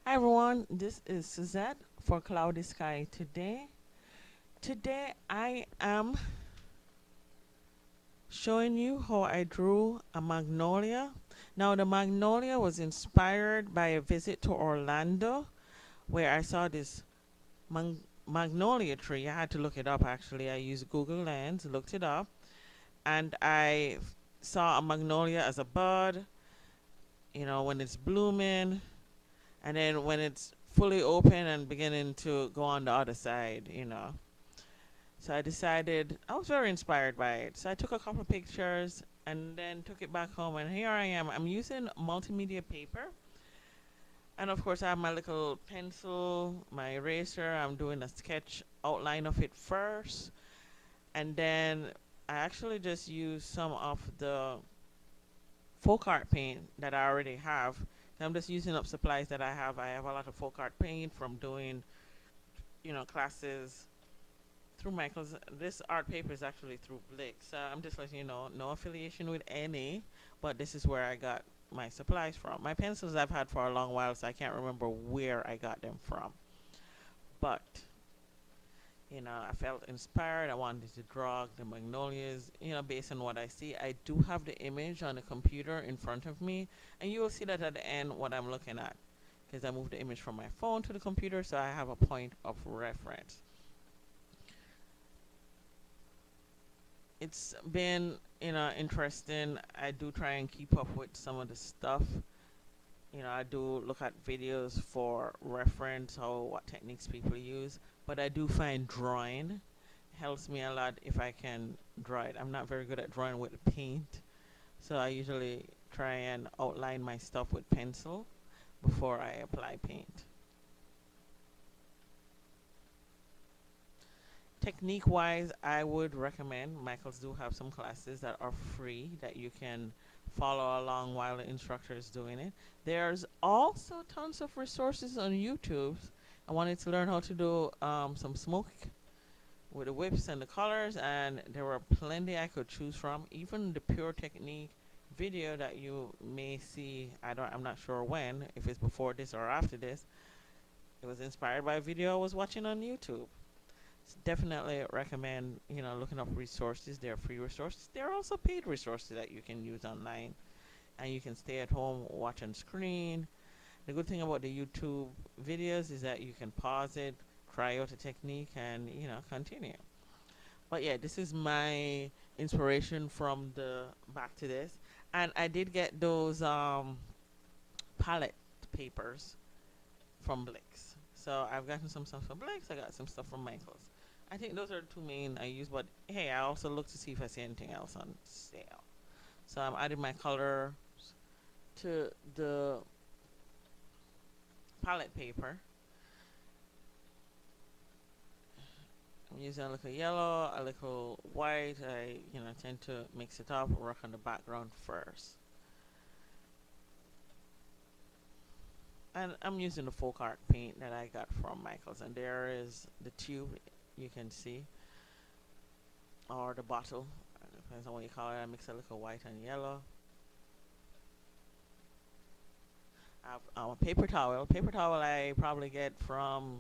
Hi everyone, this is Suzette for Cloudy Sky today. Today I am showing you how I drew a magnolia. Now the magnolia was inspired by a visit to Orlando where I saw this magnolia tree. I had to look it up actually. I used Google Lens, looked it up, and I saw a magnolia as a bud, when it's blooming, and then when it's fully open and beginning to go on the other side. So I decided, I was very inspired by it. So I took a couple of pictures and then took it back home. And here I am. I'm using multimedia paper. And of course, I have my little pencil, my eraser. I'm doing a sketch outline of it first. And then I actually just use some of the folk art paint that I already have. I'm just using up supplies that I have. I have a lot of folk art paint from doing, classes through Michael's. This art paper is actually through Blick. So I'm just letting you know, no affiliation with any, but this is where I got my supplies from. My pencils I've had for a long while, so I can't remember where I got them from. But, I felt inspired. I wanted to draw the magnolias, based on what I see. I do have the image on the computer in front of me, and you will see that at the end what I'm looking at. Because I moved the image from my phone to the computer, so I have a point of reference. It's been interesting. I do try and keep up with some of the stuff. I do look at videos for reference how what techniques people use, but I do find drawing helps me a lot if I can draw it. I'm not very good at drawing with paint, so I usually try and outline my stuff with pencil before I apply paint. Technique wise, I would recommend Michael's do have some classes that are free that you can follow along while the instructor is doing it. There's also tons of resources on YouTube. I wanted to learn how to do some smoke with the whips and the colors, and there were plenty I could choose from. Even the pure technique video that you may see, I'm not sure when, if it's before this or after this. It was inspired by a video I was watching on YouTube. Definitely recommend looking up resources. There are free resources. There are also paid resources that you can use online, and you can stay at home, watch on screen. The good thing about the YouTube videos is that you can pause it, try out a technique, and continue. But yeah, this is my inspiration from the back to this. And I did get those palette papers from Blix. So I've gotten some stuff from Blix. I got some stuff from Michaels. I think those are the two main I use. But hey, I also look to see if I see anything else on sale. So I'm adding my color to the palette paper. I'm using a little yellow, a little white. I tend to mix it up, work on the background first. And I'm using the folk art paint that I got from Michaels. And there is the tube you can see, or the bottle. Depends on what you call it. I mix a little white and yellow. I have a paper towel. Paper towel I probably get from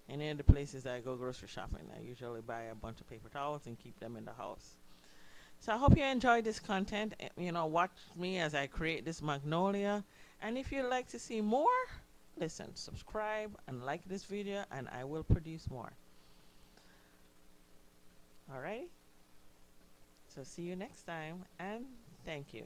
any of the places I go grocery shopping. I usually buy a bunch of paper towels and keep them in the house. So I hope you enjoyed this content. Watch me as I create this magnolia. And if you'd like to see more, listen, subscribe and like this video, and I will produce more. Alright? So see you next time, and thank you.